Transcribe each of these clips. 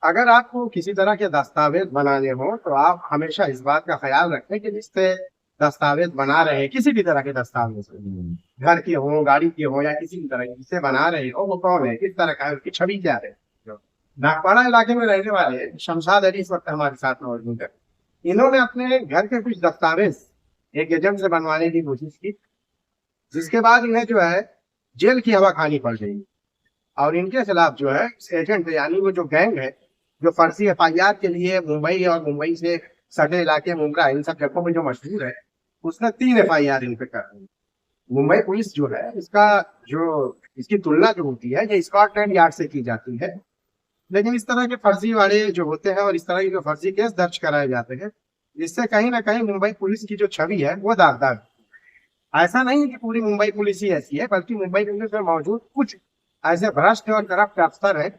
अगर आपको किसी तरह के दस्तावेज बनाने हो तो आप हमेशा इस बात का ख्याल रखें कि जिससे दस्तावेज बना रहे हैं, किसी भी तरह के दस्तावेज हो, घर के हो, गाड़ी के हो, या किसी भी तरह के जिससे बना रहे हो, वो कौन है, किस तरह का है, उसकी छवि क्या है। नागपाड़ा इलाके में रहने वाले शमशाद अली इस वक्त हमारे साथ मौजूद है। इन्होंने अपने घर के कुछ दस्तावेज एक एजेंट से बनवाने की कोशिश की, जिसके बाद इन्हें जो है जेल की हवा खानी पड़ गई। और इनके खिलाफ जो है एजेंट यानी वो जो गैंग है, जो फर्जी एफआईआर के लिए मुंबई और मुंबई से सटे इलाके मुंब्रा इन सब जगहों में जो मशहूर है, उसने 3 एफआईआर इन पे कर दी। मुंबई पुलिस जो है इसका जो इसकी तुलना जो होती है ये स्कॉटलैंड यार्ड से की जाती है। लेकिन इस तरह के फर्जी वाले जो होते हैं और इस तरह के जो फर्जी केस दर्ज कराए जाते हैं, इससे कहीं ना कहीं मुंबई पुलिस की जो छवि है वो दागदार। ऐसा नहीं है कि पूरी मुंबई पुलिस ही ऐसी है, बल्कि मुंबई पुलिस में मौजूद कुछ ऐसे भ्रष्ट और करप्ट अफसर है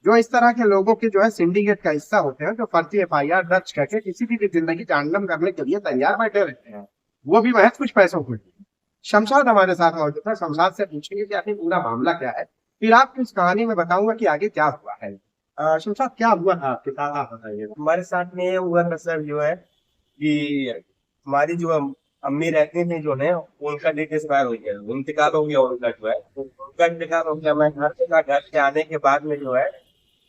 जो इस तरह के लोगों के जो है सिंडिकेट का हिस्सा होते हैं, जो फर्जी एफआईआर दर्ज करके किसी की भी जिंदगी जानलम करने के लिए तैयार बैठे रहते हैं, वो भी महज कुछ पैसों के लिए। शमशाद हमारे साथ मौजूद है, शमशाद से पूछेंगे कि आखिर पूरा मामला क्या है, फिर आपकी इस कहानी में बताऊंगा कि आगे क्या हुआ है। शमशाद, क्या हुआ था आपके साथ, आप बताइए। हमारे साथ में ये हुआ था सर, जो है कि हमारी जो अम्मी रहती थी जो है, उनका डेट एक्सपायर हो गया, इंतकाल हो गया उनका, जो है उनका इंतकाल हो गया। मैं घर से आने के बाद में जो है,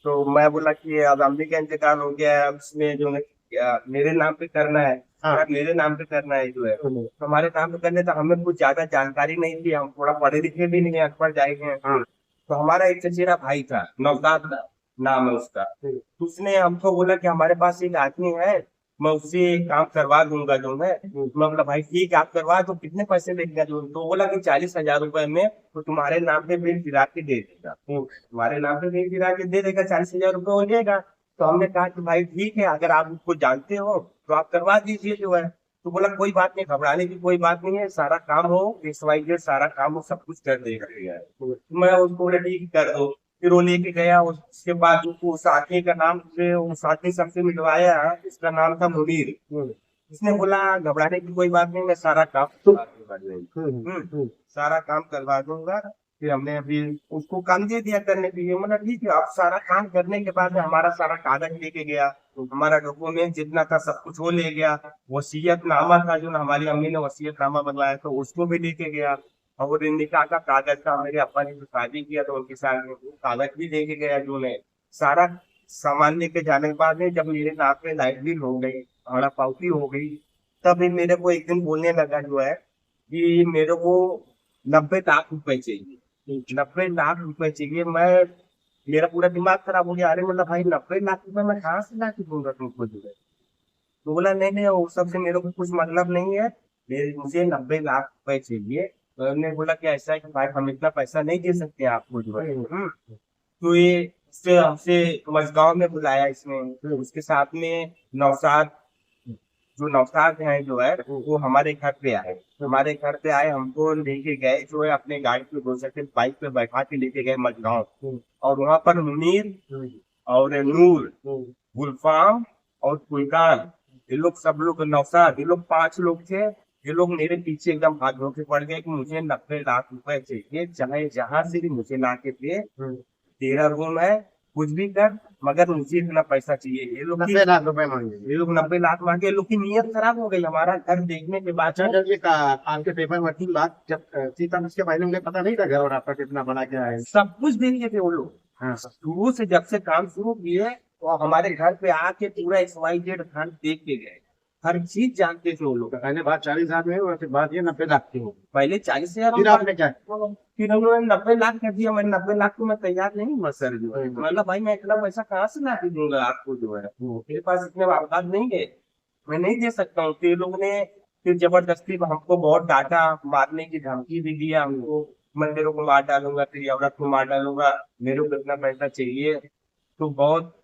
तो मैं बोला कि अब अम्मी का इंतकाल हो गया है, अब इसमें जो है मेरे नाम पे करना है। हाँ। अगर मेरे नाम पे करना है जो है, तो हमारे नाम पे करने, तो हमें कुछ ज्यादा जानकारी नहीं थी, हम थोड़ा पढ़े लिखे भी नहीं है, अनपढ़ जाएंगे। हाँ। तो हमारा एक चचेरा भाई था, नौशाद नाम है उसका। तो उसने हमको बोला कि हमारे पास एक आदमी है, मैं उससे काम करवा दूंगा जो है। मैं बोला भाई ठीक है, आप करवा दो, कितने पैसे लेगा जो? तो बोला कि 40,000 रुपए में तो तुम्हारे नाम पे बिल गिरा के दे देगा, तुम्हारे नाम पे बिल गिरा के दे देगा, 40,000 रुपए हो जाएगा। तो हमने कहा कि भाई ठीक है, अगर आप उसको जानते हो तो आप करवा दीजिए जो है। तो बोला कोई बात नहीं, घबराने की कोई बात नहीं है, सारा काम हो XYZ, सारा काम हो, सब कुछ कर देगा भैया। तो मैं उसको बोला ठीक है, कर दो। फिर वो लेके गया, उसके बाद उसको उस आदमी का नाम से, उस आदमी सबसे मिलवाया, उसका नाम था मुनीर। उसने बोला घबराने की कोई बात नहीं, मैं सारा काम करवा दूंगा। सारा काम करवा दूंगा। फिर हमने अभी उसको काम दे दिया करने के लिए, मतलब ठीक है। अब सारा काम करने के बाद में हमारा सारा कागज लेके गया, तो हमारा डॉक्यूमेंट जितना था सब कुछ वो ले गया। वसीयतनामा था जो हमारी अम्मी ने वसीयतनामा बनवाया, तो उसको भी लेके गया। और निकाह का कागज था, मेरे अब्बा ने जो शादी किया तो उनके साथ में वो कागज भी लेके गया जो ने। सारा सामान लेके जाने के बाद में जब मेरे नाक में लाइट बिल हो गई, हड़ा पाउती हो गई, तब ये मेरे को एक दिन बोलने लगा जो है कि मेरे को 90 लाख रुपए चाहिए, 90 लाख रुपए चाहिए। मैं मेरा पूरा दिमाग खराब हो गया, अरे मतलब भाई 90 लाख रुपए मैं कहाँ से ला के दूंगा तुमको जो है। तो बोला नहीं नहीं, वो सबसे मेरे को कुछ मतलब नहीं है, मेरे मुझे 90 लाख रुपए चाहिए। तो हमने बोला कि ऐसा है कि भाई हम इतना पैसा नहीं दे सकते आपको जो है। तो ये इससे हमसे मझगांव में बुलाया इसमें, फिर उसके साथ में नौशाद, जो नौशाद है जो है, वो हमारे घर पे आए। हमारे घर पे आए, हमको लेके गए जो है अपने गाड़ी पे, 2 चक्र बाइक पे बैठा के लेके गए मझगांव। और वहां पर मुनीर और नूर, गुलफाम और फुलकान, ये लोग सब लोग, नौशाद, ये लोग 5 लोग थे। ये लोग मेरे पीछे एकदम हाथ धो के पड़ गए कि मुझे 90 लाख रुपए चाहिए, चाहे जहां से भी मुझे ला के दे, तेरा रूम है, कुछ भी कर, मगर मुझे इतना पैसा चाहिए। ये लोग 90 लाख रुपए मांगे। ये लोग 90 लाख मांगे। ये लोग की नीयत खराब हो गई हमारा घर देखने के बाद। अच्छा, जब ये आपके पेपर वर्क की बात जब थी तब उसके पहले मुझे पता नहीं था घर और आपका कितना बना क्या है। सब कुछ दे दिए थे वो लोग। हाँ। शुरू से जब से काम शुरू किए, तो हमारे घर पे आके पूरा XYZ घर देख के गए, हर चीज जानते थे वो लोग। तो पहले बात 40 लाख में और फिर बात ये 90 लाख की होगी। पहले 40,000, फिर आपने क्या। फिर उन्होंने 90 लाख कर दिया। मैं 90 लाख को मैं तैयार नहीं हुआ सर जो है। मतलब भाई मैं इतना पैसा कहाँ से ला के दूंगा आपको जो है, मेरे पास इतने औकात नहीं है, मैं नहीं दे सकता हूँ। तो ये लोग ने फिर जबरदस्ती हमको बहुत डांटा, मारने की धमकी भी दिया हमको, मैं तेरे को मार डालूंगा, तेरी औरत को मार डालूंगा, मेरे को इतना पैसा चाहिए। तो बहुत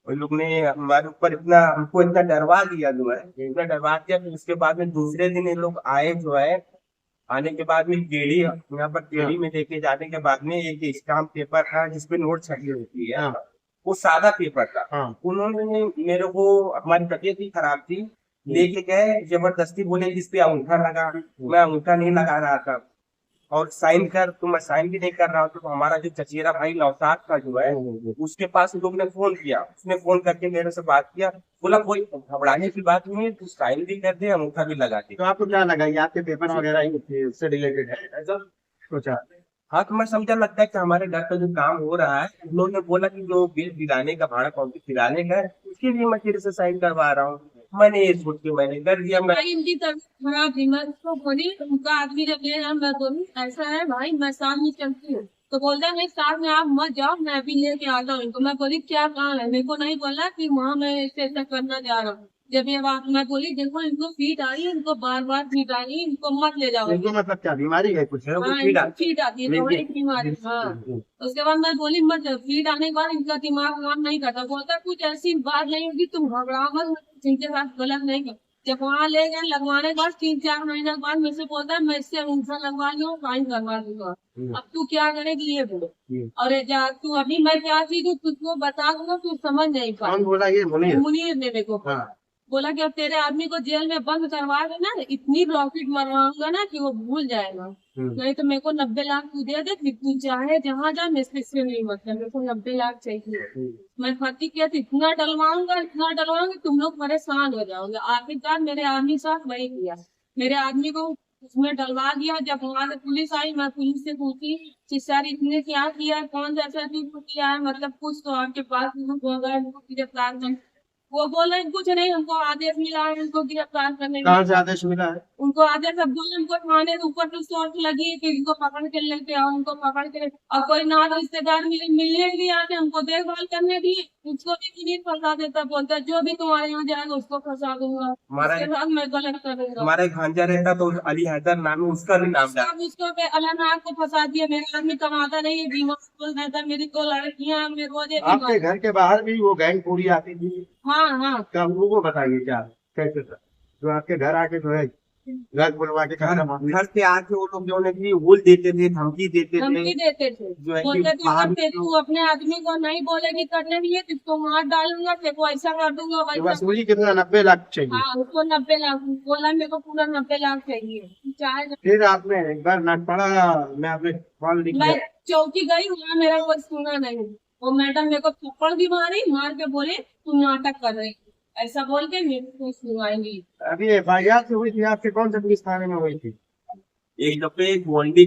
उन लोग ने हमारे ऊपर इतना, हमको इतना डरवा दिया जो है, इतना डरवा दिया। फिर उसके बाद में दूसरे दिन ये लोग आए जो है, आने के बाद में केड़ी, यहाँ पर केड़ी में लेके जाने के बाद में एक स्टाम्प पेपर था जिसपे नोट छपी होती है, हाँ। वो सादा पेपर था। हाँ। उन्होंने मेरे को, हमारी तबीयत ही खराब थी, लेके गए, जबरदस्ती बोले जिस पे अंगूठा लगा, मैं अंगूठा नहीं लगा रहा था। और साइन कर, तो मैं साइन भी नहीं कर रहा हूँ। तो हमारा जो चचेरा भाई नौशाद का जो है, उसके पास लोग ने फोन किया, उसने फोन करके मेरे से बात किया, बोला कोई घबराने की बात नहीं है, तू साइन भी कर दे, अंगूठा भी लगा दे। तो आपको क्या लगा ये आपके पेपर वगैरह ही उससे रिलेटेड है, ऐसा सोचा? हाँ, तो मैं समझा, लगता है कि हमारे घर का जो काम हो रहा है, उन्होंने बोला कि जो बिल दिलाने का, भाड़ा कॉपी दिलाने का है, उसके लिए मैं तेरे से साइन करवा रहा हूँ। मैंने ये सोच के मैंने कर दिया। मैं भाई इनकी तबीयत खराब थी, मैं उसको बोली, उनका आदमी जब ले रहा, मैं बोली ऐसा है भाई, मैं साथ में चलती हूँ। तो बोलता है नहीं साथ में आप मत जाओ, मैं भी लेके आता हूँ इनको। मैं बोली क्या काम है, मेरे को नहीं बोला कि वहाँ मैं ऐसा करना जा रहा हूँ। जब ये बात, मैं बोली देखो इनको फीट आ रही है, इनको बार बार फीट आ रही है, इनको मत ले जाओ। इनको मतलब क्या बीमारी है कुछ? मेरे को हाँ फीड इनको फीट आती है, थोड़ी बीमारी। हाँ, उसके बाद मैं बोली मत, फीट आने के बाद इनका दिमाग काम नहीं करता। बोलता कुछ ऐसी बात नहीं होगी, तुम घबराओ मत, जिनके साथ गलत नहीं कर। जब वहाँ ले गए लगवाने के बाद 3-4 महीने के बाद मेरे से बोलता है मैं इससे अंगूठा लगवा लूँ, फाइन करवा दूंगा। अब तू क्या करेगी ये बोलो। और ये जा तू, अभी मैं क्या चीज हूँ तुझको बता दूंगा, तू समझ नहीं कौन पाई। बोला ये? मुनीर? मुनीर ने मेरे को हाँ। बोला कि अब तेरे आदमी को जेल में बंद करवा देना, इतनी प्रॉफिट मरवाऊंगा ना कि वो भूल जाएगा। नहीं तो मेरे को 90 लाख तू दे दे, फिर तू चाहे जहाँ जा, मेरे से नहीं मतलब, मेरे को 90 लाख चाहिए। मैं फर्जी किया तो इतना डलवाऊंगा कि तुम लोग परेशान हो जाओगे। आखिरकार मेरे आदमी साथ वही किया, मेरे आदमी को उसमें डलवा दिया। जब वहाँ से पुलिस आई, मैं पुलिस से पूछी कि सर इसने क्या किया है, कौन सा ऐसा किया है, मतलब कुछ तो आपके पास गिरफ्तार कर। वो बोले कुछ नहीं, हमको आदेश मिला है इनको गिरफ्तार करने का। कहाँ से आदेश मिला है? उनको आदेश, अब बोले उनको थाने के ऊपर तो शर्त लगी है कि इनको पकड़ के लेके आओ, उनको पकड़ के। और कोई ना रिश्तेदार मिलने के लिए आके हमको देखभाल करने दिए, उसको भी मुनीर फंसा देता, बोलता जो भी तुम्हारे यहाँ जाएगा उसको फंसा दूंगा, उसके साथ मैं गलत करूंगा। हमारा एक भांजा रहता तो अली हैदर नाम है, उसका भी नाम था। सब उसको पे अल्लाह को फंसा दिया। मेरा आदमी कमाता नहीं है, बीमार रहता है, मेरी 2 लड़कियां, मेरे रोजे आपके घर के बाहर भी वो गैंग पूरी आती थी? हाँ हाँ। क्या वो बताइए क्या कैसे था जो आपके घर आके जो है घर बुलवा के खाना घर से आके वो लोग जो है कि बोल देते थे, धमकी देते धमकी थे, देते थे, जो है कि बोलते थे बाहर अगर तू अपने आदमी को नहीं बोलेगी करने के लिए तो इसको मार डालूंगा, तेरे को ऐसा कर दूंगा वैसा। वसूली कितना? 90 लाख चाहिए? हाँ, उसको 90 लाख बोला, मेरे को पूरा 90 लाख चाहिए। चाहे फिर आपने एक बार नाट पड़ा, मैं आपने कॉल लिख मैं दिया। चौकी गई, वहाँ मेरा कोई सुना नहीं। वो मैडम मेरे को थप्पड़ भी मारी, मार के बोले तुम नाटक कर रही, ऐसा बोल के मेरे को सुनाएंगी। अभी एफआईआर हुई थी आपके कौन से पुलिस थाने में हुई थी? एक दफे गोंडी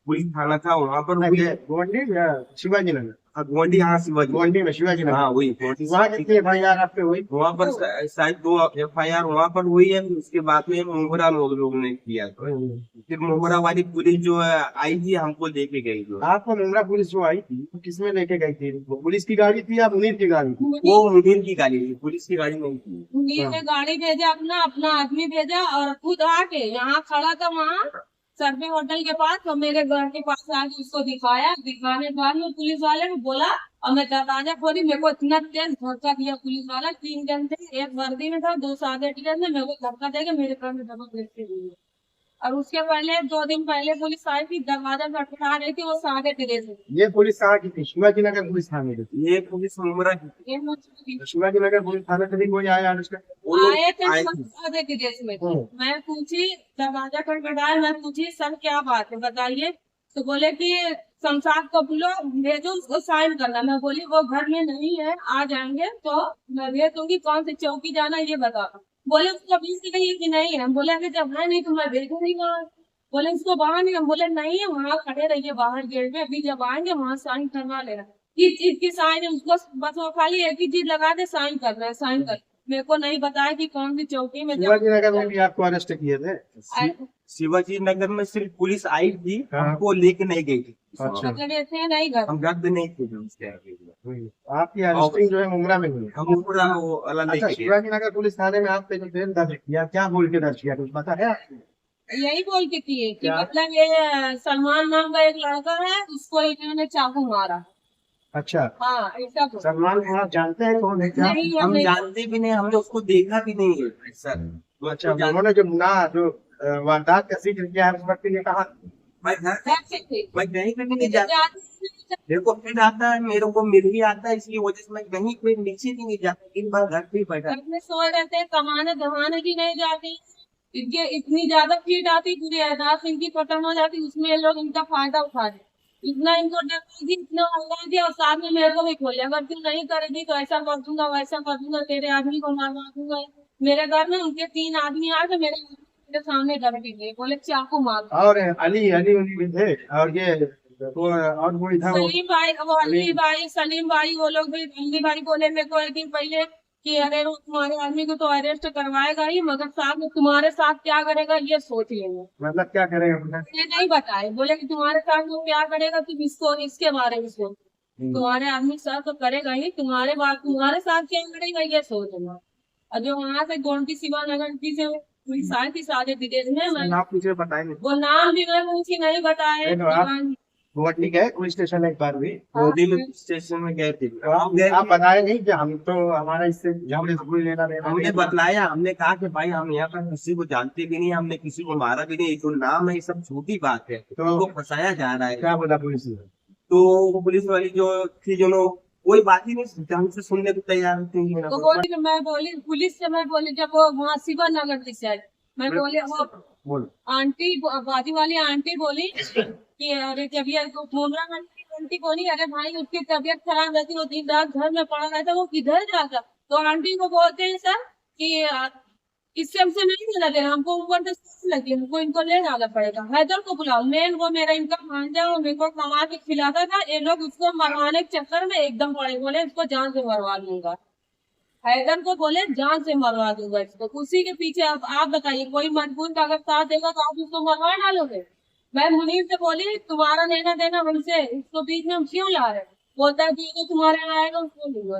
पुलिस थाना था, वहाँ पर हुई। गोंडी या शिवाजी नगर? गोंडी, हाँ शिवाजी, गोंडी में शिवाजी नगर। हाँ वही। वहाँ कितनी एफआईआर आप पे हुई? वहाँ पर शायद 2 FIR वहाँ पर हुई है। उसके बाद में मोहरा लोग ने किया, फिर मोहरा वाली पुलिस जो है आई थी, हमको लेके गई। जो आपको मुंगरा पुलिस जो आई थी वो किसमें लेके गई थी? वो पुलिस की गाड़ी थी या मुनीर की गाड़ी थी? वो मुनीर की गाड़ी थी, पुलिस की गाड़ी नहीं थी। मुनीर ने गाड़ी भेजा, अपना अपना आदमी भेजा, और खुद आके यहाँ खड़ा था वहाँ सर्वे होटल के पास, तो मेरे घर के पास आके उसको दिखाया। दिखाने के बाद में पुलिस वाले ने बोला, और मैं दरवाजा खोली, मेरे को इतना तेज धक्का दिया पुलिस वाला। 3 जन थे, एक वर्दी में था, 2 सादे टी-शर्ट में, मेरे को धक्का देके मेरे घर में दबक देखते हुए। और उसके पहले 2 दिन पहले पुलिस आई थी, दरवाजा खटखटा रही थी, वो सादे ड्रेस में। ये पुलिस कहाँ की थी? शिवाजी नगर पुलिस थाने की थी? ये पुलिस मोहरा की थी। ये मुझे शिवाजी नगर पुलिस थाने से भी कोई आया अनुष्का? वो लोग आए थे, आए सब थे। सादे ड्रेस में। हम्म। मैं पूछी, दरवाजा खटखटाया, मैं पूछी सर क्या बात है बताइए। तो बोले कि शमशाद को बोलो भेजो, उसको साइन करना। मैं बोली वो घर में नहीं है, आ जाएंगे तो मैं भेज दूंगी, कौन सी चौकी जाना ये बता। बोले उसको अभी से कहिए कि नहीं है। हम बोले कि जब है नहीं तो मैं भेजूंगी वहाँ। बोले उसको बाहर नहीं, हम बोले नहीं है, वहाँ खड़े रहिए बाहर गेट में, अभी जब आएंगे वहाँ साइन करवा लेना। किस चीज की साइन है उसको, बस वो खाली एक ही चीज लगा दे, साइन करना है, साइन कर। मेरे को नहीं बताया कि कौन सी चौकी में शिवाजी नगर में भी आपको अरेस्ट किए थे? शिवाजी नगर में सिर्फ पुलिस आई थी, हाँ। हमको लेके नहीं गई थी। अच्छा। ऐसे नहीं घर। हम घर पे नहीं थे जो उसके आगे। आपकी अरेस्टिंग जो है मुंगरा में हुई? हम पूरा वो अलग अच्छा, लेके गए। शिवाजी नगर पुलिस थाने में आप पे जो केस दर्ज किया, क्या बोल के दर्ज किया कुछ पता है आपको? यही बोल के किए कि क्या? मतलब ये सलमान नाम का एक लड़का है, उसको इन्होंने चाकू मारा। अच्छा, हाँ ऐसा बोल। सलमान को आप जानते हैं कौन है क्या? नहीं हम नहीं। जानते भी नहीं, हमने उसको देखा भी नहीं है सर। अच्छा, उन्होंने जो जो वारदात का जिक्र किया है उस वक्त ये कहा? मैं घर ऐसे थे। मैं कहीं पे भी नहीं जाता। मेरे को फिर आता है, मेरे को मिल भी आता है, इसलिए वजह से मैं कहीं पे नीचे भी नहीं जाता, दिन भर घर पे ही बैठा। घर में सो रहते हैं, कमाने धमाने की नहीं जाती। इनके इतनी ज्यादा फीट आती, पूरी एहदास इनकी खत्म हो जाती, उसमें ये लोग इनका फायदा उठा रहे। इतना इनको डर लगी, इतना हल्ला दिया, और साथ में मेरे को भी खोले, अगर तू नहीं करेगी तो ऐसा कर दूंगा, वैसा कर दूंगा, तेरे आदमी को मारवा दूंगा। मेरे घर में उनके 3 आदमी आए थे, मेरे सामने घर भी गए, बोले चाकू मार। और अली अली उली भी थे, और ये वो और कोई था वो सलीम भाई, वो अली भाई, सलीम भाई, वो लोग भी। अली भाई बोले मेरे को एक दिन पहले कि अरे वो तुम्हारे आदमी को तो अरेस्ट करवाएगा ही, मगर साथ में तुम्हारे साथ क्या करेगा ये सोच लेंगे। मतलब क्या करेंगे अपने? ये नहीं बताए, बोले कि तुम्हारे साथ वो क्या करेगा तुम इसको इसके बारे में सोच। तुम्हारे आदमी साथ तो करेगा ही, तुम्हारे साथ क्या करेगा ये सोच लेना। और जो वहाँ से गोमती शिवा नगर की से पुलिस आई थी सारे विदेश में, मैं आप मुझे बताएंगे? वो नाम भी मैं मुझे नहीं बताए। वो ठीक है, पुलिस स्टेशन एक बार भी मोदी में स्टेशन में गए थे। तो आप बताए नहीं कि हम तो हमारा इससे हमने कोई लेना देना हमने नहीं। बतलाया, हमने कहा कि भाई हम यहाँ पर किसी को जानते भी नहीं, हमने किसी को मारा भी नहीं, तो नाम है, ये सब छोटी बात है, तो उनको फंसाया जा रहा है। क्या बोला पुलिस ने? तो वो पुलिस वाली जो थी, जो कोई बात ही नहीं ढंग से सुनने को तैयार थी। तो बोली, मैं बोली पुलिस से, मैं बोली जब वो वहाँ शिवा नगर से आई, मैं बोले वो बोल। आंटी, बाजी वाली आंटी बोली कि अरे तबियत मुमरा आंटी बोली, अरे भाई उसकी तबीयत खराब रहती, वो दिन रात घर में पड़ा रहता, वो किधर जाता। तो आंटी को बोलते हैं सर कि इससे हमसे नहीं लेना देना, हमको ऊपर से लगी, हमको इनको ले जाना पड़ेगा, हैदर को बुलाओ। मेन वो मेरा इनका भांजा, वो मेरे को कमा के खिलाता था, ये लोग उसको मरवाने के चक्कर में एकदम पड़े, बोले इसको जान से मरवा दूंगा। हैदर को बोले जान से मरवा दूंगा इसको, उसी के पीछे। अब आप बताइए, कोई मजबूर का अगर साथ देगा तो आप उसको मरवा डालोगे? मैं मुनीर से बोली तुम्हारा लेना देना हमसे, इसको बीच में हम क्यों ला रहे हैं? बोलता है जो तुम्हारे यहाँ आएगा उसको लूंगा।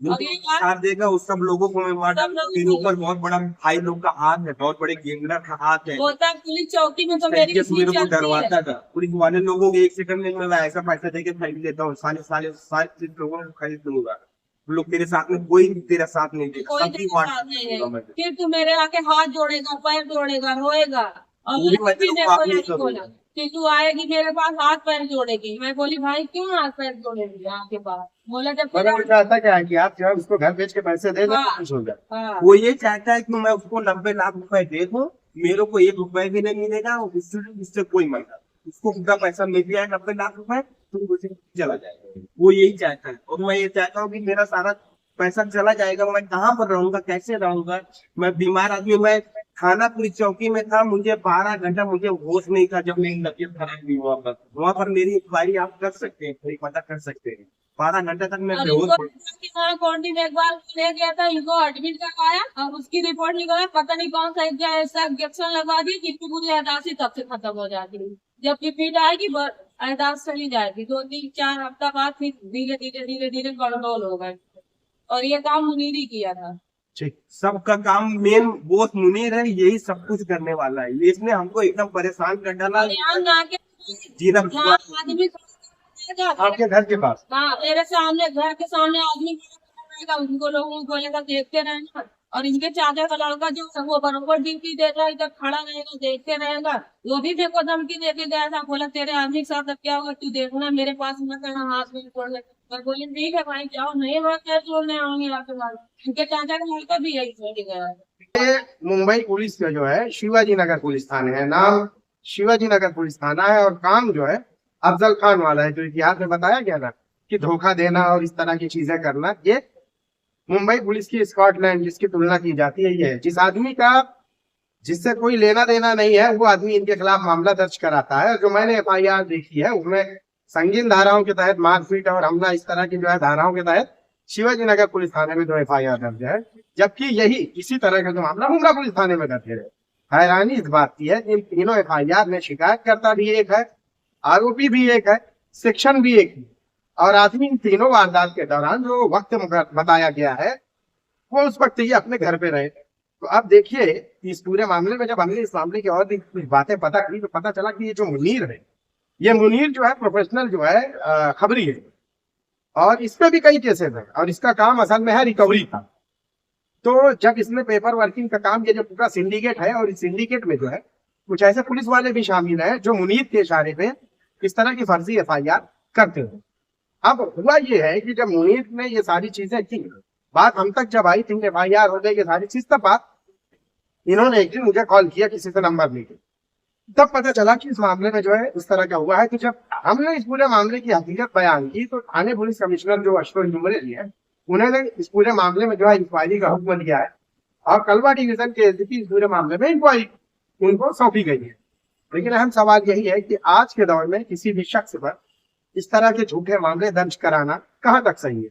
अब ये बात साथ देगा उस सब लोगों को मैं मार सब लोगों इन ऊपर बहुत बड़ा भाई लोग का हाथ है, बहुत बड़े गैंगस्टर का हाथ है। बोलता है पुलिस चौकी में तो मेरी तरीके से मेरे को चलती है। डरवाता था, पुलिस वाले लोगों को 1 सेकंड में मैं ऐसा पैसा देके खरीद लेता हूँ, सारे लोगों को खरीद लूंगा। वो लोग तेरे साथ में कोई तेरा साथ नहीं देगा, कोई सबकी तेरे वाट साथ नहीं है। दूंगा मैं। फिर तू मेरे आके हाथ जोड़ेगा, पैर जोड़ेगा, रोएगा। और वो भी मैं फिर तेरे मेरे को को आप नहीं यही करूंगा। बोला कि तू आएगी मेरे पास हाथ पैर जोड़ेगी। मैं बोली भाई क्यों हाथ पैर जोड़ेगी आपके पास? बोला जब मतलब वो चाहता क्या है कि आप जो है उसको घर बेच के पैसे दे दो, हाँ। खुश हो जाए। हाँ, वो ये चाहता है कि मैं उसको 90 लाख रुपए दे दूं, मेरे को 1 रुपए भी नहीं मिलेगा, उससे कोई मतलब, उसको पूरा पैसा मिल जाए 90 लाख रुपए, तो मुझे चला जाएगा। वो यही चाहता है, और मैं ये चाहता हूँ कि मेरा सारा पैसा चला जाएगा, मैं कहाँ पर रहूंगा, कैसे रहूंगा? मैं बीमार आदमी, मैं थाना पुलिस चौकी में था, मुझे 12 घंटा मुझे होश नहीं था जब मेरी तबीयत खराब हुई। वहाँ पर मेरी इंक्वायरी आप कर सकते हैं, कोई पता कर सकते हैं। 12 घंटे तक मैं और बेहोश इनको पड़ा। वहाँ कौंटी में एक बार ले गया था, इनको एडमिट करवाया और उसकी रिपोर्ट निकाला, पता नहीं कौन सा ऐसा इंजेक्शन लगा दी कि पूरी अहदास ही तब से खत्म हो जाती है। जब रिपीट आएगी अहदास चली जाएगी, 2-3-4 हफ्ता बाद फिर धीरे धीरे धीरे कंट्रोल हो गए। और ये काम मुनीर ही किया था। ठीक। सबका काम मेन बोस मुनीर है, यही सब कुछ करने वाला है। इसने हमको एकदम परेशान कर डाला। ध्यान आके जीना जहाँ आदमी आपके घर के पास हाँ, मेरे सामने घर के सामने आदमी रहेगा, उनको लोगों को बोलेगा देखते रहना। और इनके चाचा का लड़का जो है वो बराबर ड्यूटी दे रहा है, इधर खड़ा रहेगा देखते रहेगा। वो भी मेरे को धमकी देके गया था, बोला तेरे आदमी के साथ अब क्या होगा तू देखना, मेरे पास मत आना, हाथ में छोड़ ले। मैं बोली ठीक है भाई जाओ, नहीं मैं क्या छोड़ने आऊंगी आपके पास। इनके चाचा का लड़का भी यही छोड़ गया है। ये मुंबई पुलिस का जो है शिवाजी नगर पुलिस थाने है, नाम शिवाजी नगर पुलिस थाना है, और काम जो है अफजल खान वाला है, जो इतिहास में बताया गया ना कि धोखा देना और इस तरह की चीजें करना, ये मुंबई पुलिस की स्कॉटलैंड जिसकी तुलना की जाती है, ये है। जिस आदमी का जिससे कोई लेना देना नहीं है वो आदमी इनके खिलाफ मामला दर्ज कराता है। जो मैंने FIR देखी है उसमें संगीन धाराओं के तहत मारपीट और हमला इस तरह की जो है धाराओं के तहत शिवाजी नगर पुलिस थाने में 2 FIR दर्ज है, जबकि यही इसी तरह का जो मामला मुंबई पुलिस थाने में दर्ज है। हैरानी इस बात की है इन तीनों FIR में शिकायतकर्ता भी एक है, आरोपी भी एक है, सेक्शन भी एक है, और आदमी इन तीनों वारदात के दौरान जो वक्त बताया गया है वो उस वक्त ये अपने घर पे रहे। तो अब देखिए इस पूरे मामले में जब हमने इस मामले की और भी कुछ बातें पता की तो पता चला कि ये जो मुनीर है, ये मुनीर जो है प्रोफेशनल जो है खबरी है, और इस पे भी कई केसेस हैं, और इसका काम असल में है रिकवरी का। तो जब इसमें पेपर वर्किंग का काम, ये जो पूरा सिंडिकेट है, और इस सिंडिकेट में जो है कुछ ऐसे पुलिस वाले भी शामिल हैं जो मुनीर के इशारे पे इस तरह की फर्जी FIR करते हैं। अब हुआ ये है कि जब मुनीर ने ये सारी चीजें की, बात हम तक जब आई थी, FIR हो गई ये सारी चीज, तब बात इन्होंने एक दिन मुझे कॉल किया किसी से नंबर लेके, तब पता चला कि इस मामले में जो है इस तरह का हुआ है। तो जब हमने इस पूरे मामले की हकीकत बयान की तो थाने पुलिस कमिश्नर जो अशोक जुमरे जी है, उन्होंने इस पूरे मामले में जो है इंक्वायरी का हुक्म दिया है और कलवा डिवीजन के एसडीपी इस पूरे मामले में इंक्वायरी उनको सौंपी गई है। लेकिन अहम सवाल यही है कि आज के दौर में किसी भी शख्स पर इस तरह के झूठे मामले दर्ज कराना कहाँ तक सही है।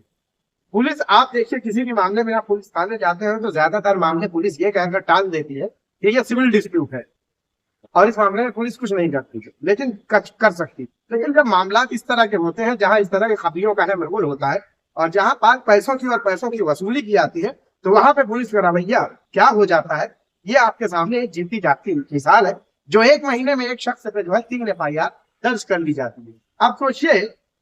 पुलिस, आप देखिए किसी भी मामले में आप पुलिस थाने जाते हैं तो ज्यादातर मामले पुलिस ये कहकर टाल देती है कि ये सिविल डिस्प्यूट है और इस मामले में पुलिस कुछ नहीं करती है, लेकिन कर सकती। लेकिन जब मामला इस तरह के होते हैं जहां इस तरह के खबरियों का महमूल होता है और जहां पाक पैसों की और पैसों की वसूली की जाती है, तो वहां पे पुलिस का रवैया क्या हो जाता है, ये आपके सामने एक जीती जागती मिसाल है। जो एक महीने में एक शख्स पे जो है 3 FIR दर्ज कर ली जाती है। आप सोचिए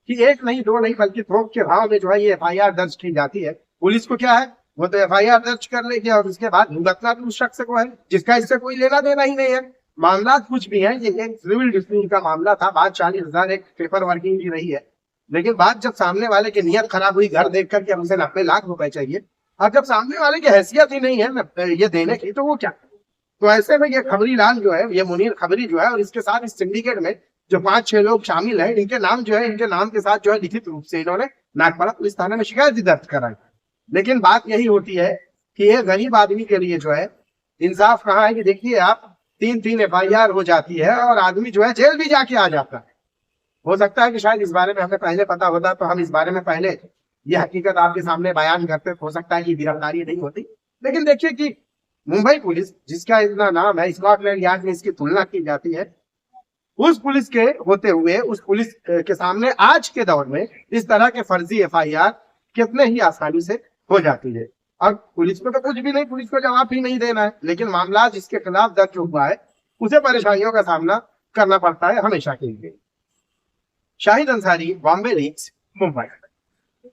कि एक नहीं, दो नहीं, बल्कि थोक के भाव में जो है ये FIR दर्ज की जाती है। पुलिस को क्या है, वो तो FIR दर्ज कर लेगी और उसके बाद भुगतना भी उस शख्स को है जिसका इससे कोई लेना देना ही नहीं है। मामला कुछ भी है, ये एक सिविल डिस्प्यूट का मामला था, बात 40,000 एक पेपर वर्किंग की रही है। लेकिन बात जब सामने वाले की नीयत खराब हुई, घर देख करके हमसे 90 लाख रुपए चाहिए, और जब सामने वाले की हैसियत ही नहीं है ये देने की, तो वो क्या। तो ऐसे में ये खबरी लाल जो है, ये मुनीर खबरी जो है, और इसके साथ इस सिंडिकेट में जो 5-6 लोग शामिल हैं, इनके नाम जो है, इनके नाम के साथ जो है लिखित रूप से इन्होंने नागपाड़ा पुलिस थाने में शिकायत भी दर्ज कराई। लेकिन बात यही होती है कि ये गरीब आदमी के लिए जो है इंसाफ कहाँ है कि देखिए आप 3-3 FIR हो जाती है और आदमी जो है जेल भी जाके आ जाता है। हो सकता है कि शायद इस बारे में हमें पहले पता होता तो हम इस बारे में पहले ये हकीकत आपके सामने बयान करते, हो सकता है कि गिरफ्तारी नहीं होती। लेकिन देखिए कि मुंबई पुलिस, जिसका इतना नाम है, स्कॉटलैंड यार्ड में इसकी तुलना की जाती है, उस पुलिस के होते हुए उस पुलिस के सामने आज के दौर में इस तरह के फर्जी FIR कितने ही आसानी से हो जाती है। अब पुलिस को तो कुछ भी नहीं, पुलिस को जवाब ही नहीं देना है, लेकिन मामला जिसके खिलाफ दर्ज हुआ है उसे परेशानियों का सामना करना पड़ता है हमेशा के लिए। शाहिद अंसारी, बॉम्बे लीक्स, मुंबई।